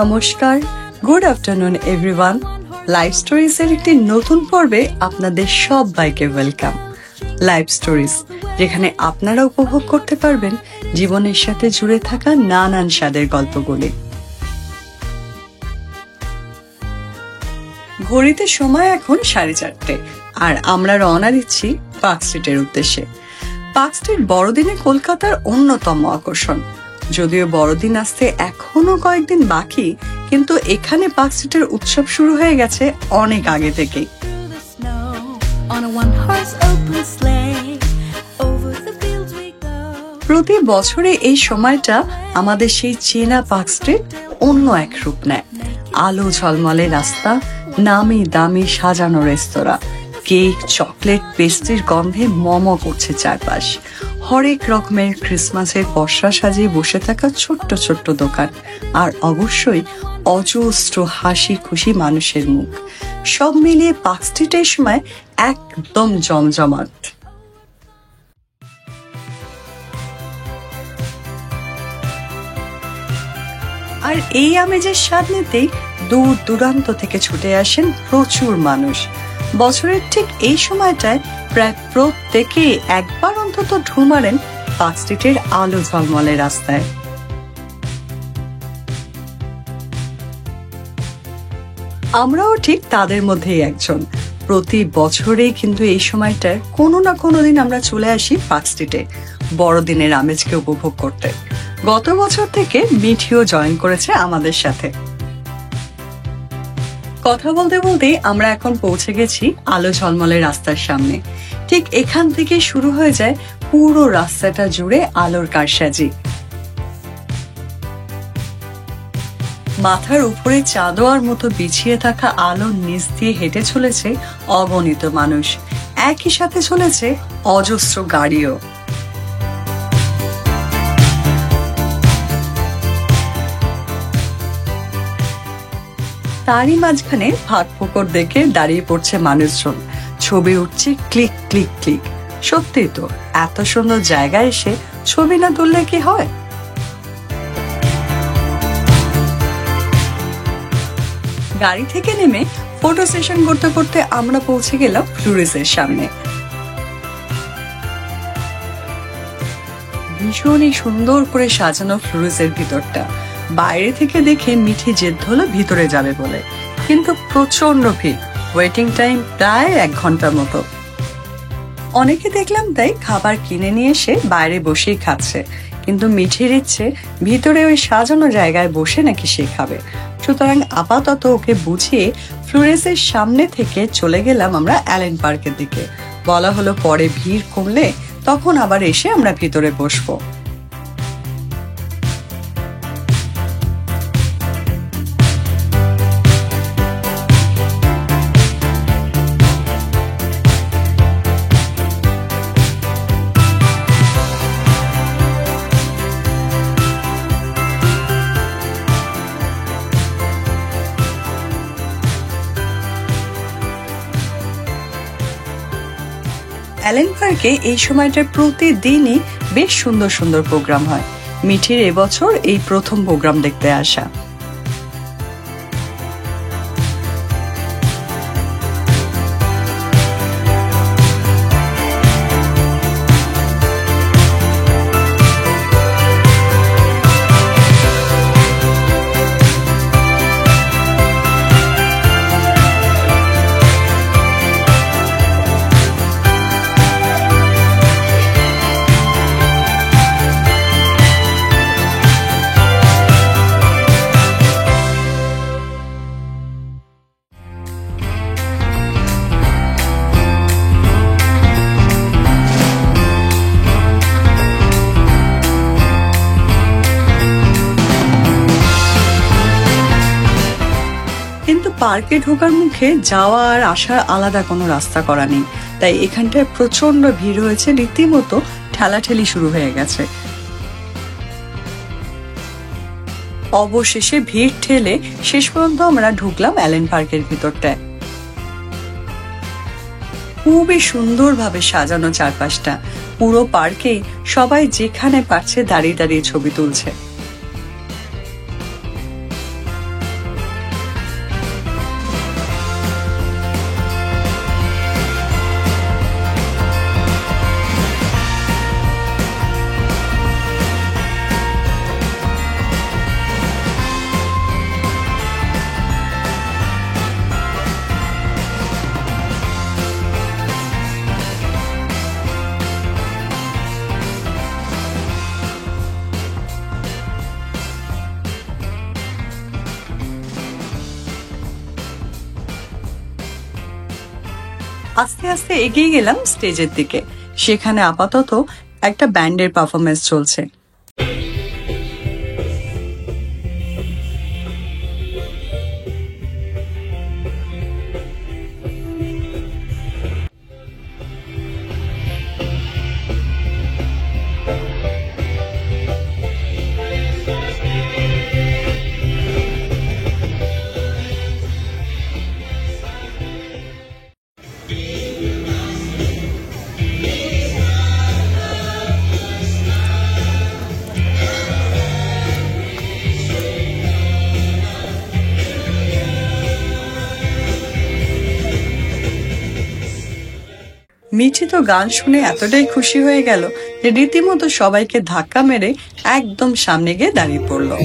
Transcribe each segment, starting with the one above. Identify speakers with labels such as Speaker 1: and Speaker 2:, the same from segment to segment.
Speaker 1: নমস্কার, good afternoon everyone. Life stories এর একটি নতুন পর্বে আপনাদের সবাইকে ওয়েলকাম। লাইফ স্টোরিজ, যেখানে আপনারা উপভোগ করতে পারবেন জীবনের সাথে জুড়ে থাকা নানান স্বাদের গল্পগুলি। ঘড়িতে সময় এখন 4:30 আর আমরা রওনা দিচ্ছি পার্ক স্ট্রিটের উদ্দেশ্যে। পার্ক স্ট্রিট বড়দিনে কলকাতার অন্যতম আকর্ষণ। যদিও বড়দিন আসতে এখনো কয়েকদিন বাকি, কিন্তু এখানে পার্ক স্ট্রিটের উৎসব শুরু হয়ে গেছে অনেক আগে থেকেই। প্রতি বছরে এই সময়টা আমাদের সেই চেনা পার্ক স্ট্রিট অন্য এক রূপ নেয়। আলো ঝলমলে রাস্তা, নামি দামি সাজানো রেস্তোরাঁ, কেক, চকলেট, পেস্ট্রির গন্ধে মম করছে চারপাশ। হরেক রকমের ক্রিসমাসের পসরা সাজিয়ে বসে থাকা ছোট্ট ছোট্ট দোকান, আর অবশ্যই অজস্র হাসি খুশি মানুষের মুখ। সব মিলিয়ে পার্ক স্ট্রিটের সময় একদম জমজমাট। আর এই আমেজের স্বাদ নিতেই দূর দূরান্ত থেকে ছুটে আসেন প্রচুর মানুষ। বছরের ঠিক এই সময়টায় প্রায় প্রত্যেকেই একবার অন্তত ঢু মারেন পার্ক স্ট্রিটের আলো ঝলমলে রাস্তায়। আমরাও ঠিক তাদের মধ্যেই একজন। প্রতি বছরেই কিন্তু এই সময়টায় কোনো না কোনো দিন আমরা চলে আসি পার্ক স্ট্রিটে বড়দিনের আমেজকে উপভোগ করতে। গত বছর থেকে মিঠিও জয়েন করেছে আমাদের সাথে। কথা বলতে বলতে আমরা এখন পৌঁছে গেছি আলো ঝলমলে রাস্তার সামনে। ঠিক এখান থেকে শুরু হয়ে যায় পুরো রাস্তাটা জুড়ে আলোর কারসাজি। মাথার উপরে চাঁদোয়ার মতো বিছিয়ে থাকা আলোর নিচ দিয়ে হেঁটে চলেছে অগণিত মানুষ। একই সাথে চলেছে অজস্র গাড়িও। তারই মাঝখানে ফাঁক ফোকর দেখে দাঁড়িয়ে পড়ছে মানুষজন। ছবি উঠছে ক্লিক ক্লিক ক্লিক। সত্যি তো, এত সুন্দর জায়গায় এসে ছবি না তুললে কি হয়। গাড়ি থেকে নেমে ফটো সেশন করতে করতে আমরা পৌঁছে গেলাম ফ্লুরিসের সামনে। ভীষণই সুন্দর করে সাজানো ফ্লুরিসের ভিতরটা। বাইরে থেকে দেখে মিঠি জেদ হলো ভিতরে যাবে বলে, কিন্তু প্রচন্ড ভিড়। ওয়েটিং টাইম প্রায় 1 ঘন্টার মতো। অনেকে দেখলাম তাই খাবার কিনে নিয়ে এসে বাইরে বসেই খাচ্ছে, কিন্তু মিঠির ইচ্ছে ভিতরে ওই সাজানো জায়গায় বসে নাকি সে খাবে। সুতরাং আপাতত ওকে বুঝিয়ে ফ্লোরেসের সামনে থেকে চলে গেলাম আমরা অ্যালেন পার্কের দিকে। বলা হলো পরে ভিড় কমলে তখন আবার এসে আমরা ভিতরে বসবো। অ্যালেন পার্কে এই সময়টা প্রতিদিনই বেশ সুন্দর সুন্দর প্রোগ্রাম হয়। মিঠির এবছর এই প্রথম প্রোগ্রাম দেখতে আসা। পার্কে ঢোকার মুখে যাওয়া আর আসার আলাদা কোনো রাস্তা করা নেই, তাই এখানটায় প্রচন্ড ভিড় হয়েছে। রীতিমতো ঠেলাঠেলি শুরু হয়ে গেছে। অবশেষে ভিড় ঠেলে শেষ পর্যন্ত আমরা ঢুকলাম অ্যালেন পার্কের ভিতরটায়। খুবই সুন্দরভাবে সাজানো চারপাশটা। পুরো পার্কে সবাই যেখানে পারছে দাঁড়িয়ে দাঁড়িয়ে ছবি তুলছে। আস্তে আস্তে এগিয়ে গেলাম স্টেজের দিকে। সেখানে আপাতত একটা ব্যান্ডের পারফরমেন্স চলছে। মিঠি তো গান শুনে এতটাই খুশি হয়ে গেল যে রীতিমতো সবাইকে ধাক্কা মেরে একদম সামনে গিয়ে দাঁড়িয়ে পড়লো।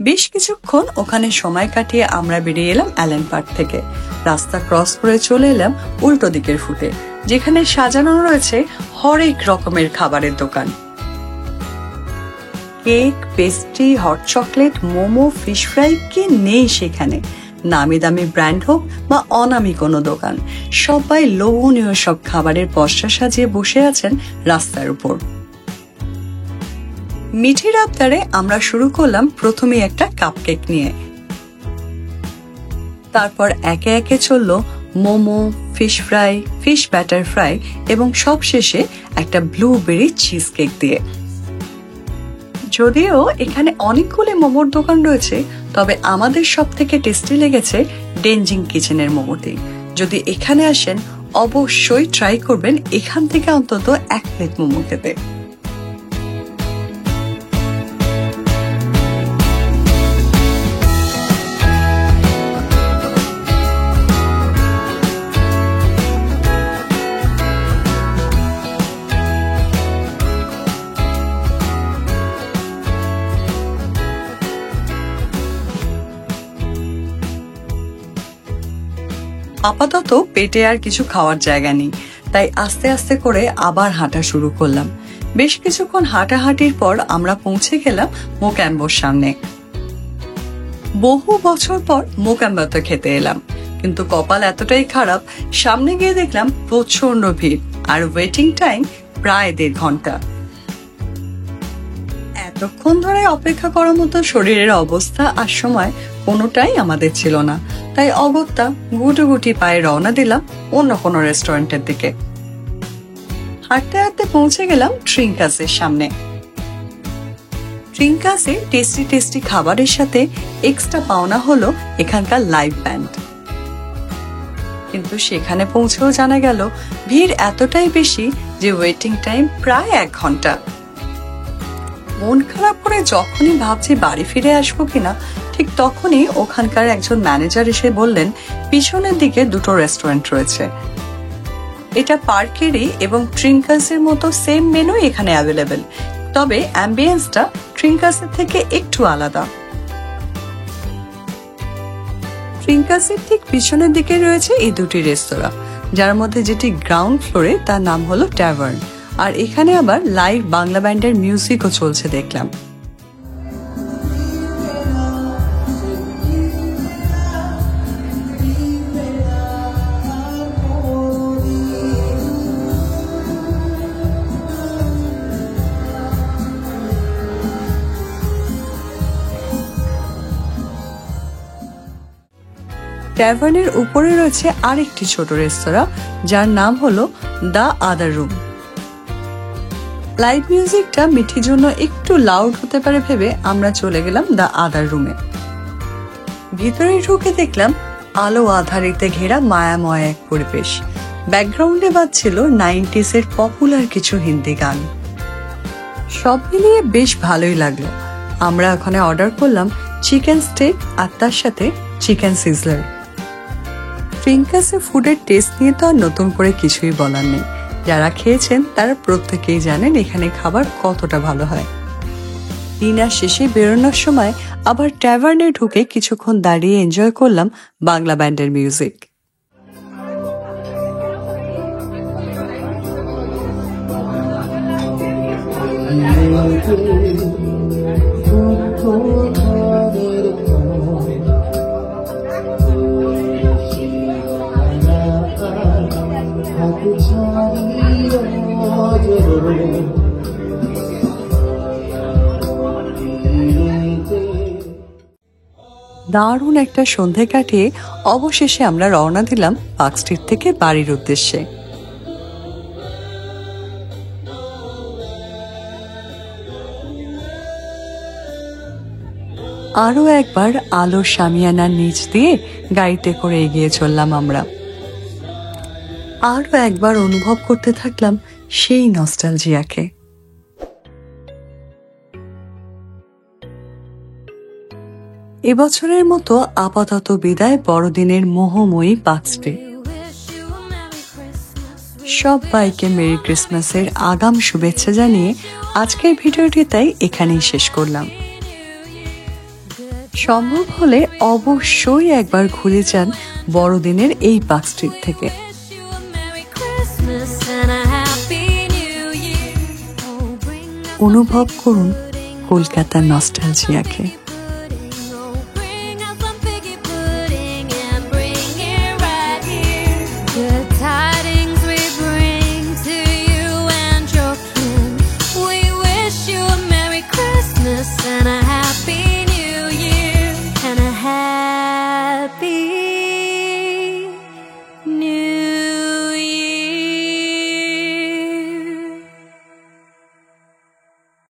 Speaker 1: বেশ কিছুক্ষণ ওখানে সময় কাটিয়ে আমরা বেরিয়ে এলাম অ্যালেন পার্ক থেকে। রাস্তা ক্রস করে চলে এলাম উল্টো দিকের ফুটে, যেখানে সাজানো রয়েছে হরেক রকমের খাবারের দোকান। Cake, pastry, hot chocolate, momo, fish fry কি নেই সেখানে। নামি দামি ব্র্যান্ড হোক বা অনামি কোনো দোকান, সবাই লোভনীয় সব খাবারের পসরা সাজিয়ে বসে আছেন রাস্তার উপর। মিঠির আবদারে আমরা শুরু করলাম প্রথমে একটা কাপকেক নিয়ে। তারপর একে একে চললো momo, fish fry, fish batter fry এবং সবশেষে একটা ব্লুবেরি চিজ কেক দিয়ে। যদিও এখানে অনেকগুলি মোমোর দোকান রয়েছে, তবে আমাদের সব থেকে টেস্টি লেগেছে ডেনজিং কিচেনের মোমোটি। যদি এখানে আসেন অবশ্যই ট্রাই করবেন এখান থেকে অন্তত 1 প্লেট মোমো খেতে। আপাতত পেটে আর কিছু খাওয়ার জায়গা নেই, তাই আস্তে আস্তে করে আবার হাঁটা শুরু করলাম। বেশ কিছুক্ষণ হাঁটাহাঁটির পর আমরা পৌঁছে গেলাম মোক্যাম্বোর সামনে। বহু বছর পর মোক্যাম্বোতে খেতে এলাম, কিন্তু কপাল এতটাই খারাপ, সামনে গিয়ে দেখলাম প্রচন্ড ভিড় আর ওয়েটিং টাইম প্রায় 1.5 ঘন্টা। এতক্ষণ ধরে অপেক্ষা করার মতো শরীরের অবস্থা আর সময় কোনোটাই আমাদের ছিল না, তাই অগত্যা গুটি পায়ে রওনা দিলাম অন্য কোনো রেস্টুরেন্টের দিকে। হাঁটতে হাঁটতে পৌঁছে গেলাম ট্রিঙ্কাসের সামনে। ট্রিঙ্কাসে টেস্টি টেস্টি খাবারের সাথে এক্সট্রা পাওনা হলো এখানকার লাইভ ব্যান্ড। কিন্তু সেখানে পৌঁছেও জানা গেল ভিড় এতটাই বেশি যে ওয়েটিং টাইম প্রায় 1 ঘন্টা। মন খারাপ করে যখনই ভাবছি বাড়ি ফিরে আসবো কিনা, ঠিক তখনই ওখানকার একজন ম্যানেজার এসে বললেন পিছনের দিকে 2টো রেস্টুরেন্ট রয়েছে। এটা পার্কেরই এবং ট্রিঙ্কাসের মতো সেম মেনু এখানে অ্যাভেলেবেল, তবে অ্যাম্বিয়েন্সটা ট্রিঙ্কাসের থেকে একটু আলাদা। ট্রিঙ্কাসের ঠিক পিছনের দিকে রয়েছে এই 2টি রেস্তোরাঁ, যার মধ্যে যেটি গ্রাউন্ড ফ্লোরে তার নাম হলো ট্যাভার্ন, আর এখানে আবার লাইভ বাংলা ব্যান্ডের মিউজিকও চলছে দেখলাম। ট্যাভার্নের উপরে রয়েছে আরেকটি ছোট রেস্তোরাঁ, যার নাম হলো দ্য আদার রুম। লাইভ মিউজিকটা মিঠির জন্য একটু লাউড হতে পারে ভেবে আমরা চলে গেলাম দ্য আদার রুমে। ভিতরে ঢুকে দেখলাম আলো আধারিতে ঘেরা মায়াময় এক পরিবেশ। ব্যাকগ্রাউন্ডে বাজছিল 90s পপুলার কিছু হিন্দি গান। সব মিলিয়ে বেশ ভালোই লাগলো। আমরা ওখানে অর্ডার করলাম চিকেন স্টেক আর তার সাথে চিকেন সিজলার। ট্রিঙ্কাসে ফুডের টেস্ট নিয়ে তো আর নতুন করে কিছুই বলার নেই, যারা খেয়েছেন তারা প্রত্যেকেই জানেন এখানে খাবার কতটা ভালো হয়। ডিনার শেষে বেরোনোর সময় আবার ট্যাভার্নে ঢুকে কিছুক্ষণ দাঁড়িয়ে এনজয় করলাম বাংলা ব্যান্ডের মিউজিক। দারুণ একটা সন্ধে কাটিয়ে অবশেষে আমরা রওনা দিলাম পার্ক স্ট্রিট থেকে বাড়ির উদ্দেশ্যে। আরো একবার আলো শামিয়ানার নিচ দিয়ে গাড়িতে করে এগিয়ে চললাম আমরা। আরো একবার অনুভব করতে থাকলাম সেই নস্টালজিয়াকে। এবছরের মতো আপাতত বিদায় বড়দিনের মোহময়ী পার্ক স্ট্রিট। সবাইকে মেরি ক্রিসমাসের আগাম শুভেচ্ছা জানিয়ে আজকের ভিডিওটি তাই এখানেই শেষ করলাম। সম্ভব হলে অবশ্যই একবার ঘুরে যান বড়দিনের এই পার্ক স্ট্রিট থেকে। অনুভব করুন কলকাতার নস্টালজিয়াকে।